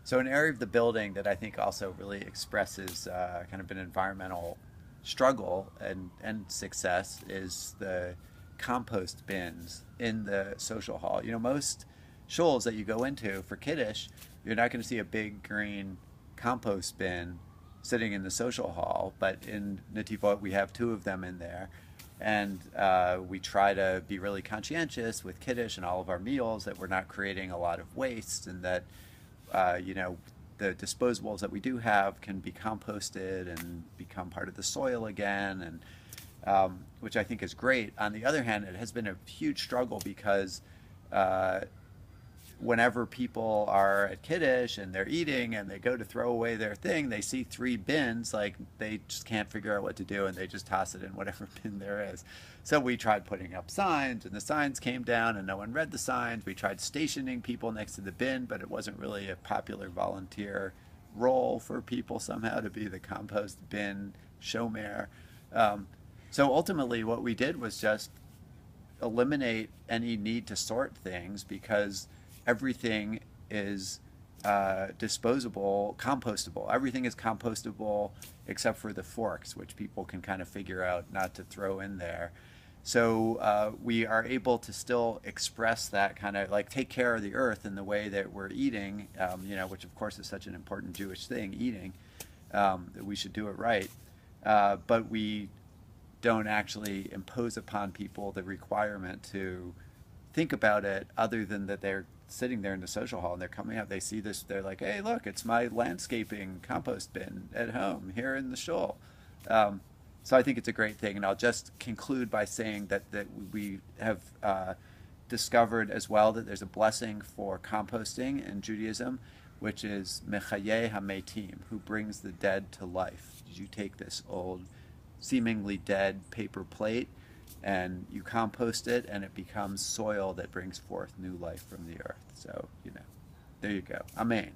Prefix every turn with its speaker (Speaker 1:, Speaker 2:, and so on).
Speaker 1: So an area of the building that I think also really expresses kind of an environmental struggle and success is the compost bins in the social hall. You know, most shuls that you go into for Kiddush, you're not going to see a big green compost bin sitting in the social hall, but in Nativot we have two of them in there. And we try to be really conscientious with Kiddush and all of our meals that we're not creating a lot of waste and that you know, the disposables that we do have can be composted and become part of the soil again, and which I think is great. On the other hand, it has been a huge struggle because uh, whenever people are at Kiddush and they're eating and they go to throw away their thing, they see three bins, like they just can't figure out what to do and they just toss it in whatever bin there is. So we tried putting up signs and the signs came down and no one read the signs. We tried stationing people next to the bin, but it wasn't really a popular volunteer role for people somehow to be the compost bin shomer. Um, so ultimately, what we did was just eliminate any need to sort things because everything is disposable, compostable. Everything is compostable except for the forks, which people can kind of figure out not to throw in there. So we are able to still express that kind of like take care of the earth in the way that we're eating, you know, which of course is such an important Jewish thing, eating, that we should do it right. But we don't actually impose upon people the requirement to think about it other than that they're sitting there in the social hall and they're coming out, they see this, they're like, hey, look, it's my landscaping compost bin at home here in the shul. Um, so I think it's a great thing. And I'll just conclude by saying that we have discovered as well that there's a blessing for composting in Judaism, which is Mechaye HaMeitim, who brings the dead to life. You take this old seemingly dead paper plate and you compost it and it becomes soil that brings forth new life from the earth. So, you know, there you go. Amen.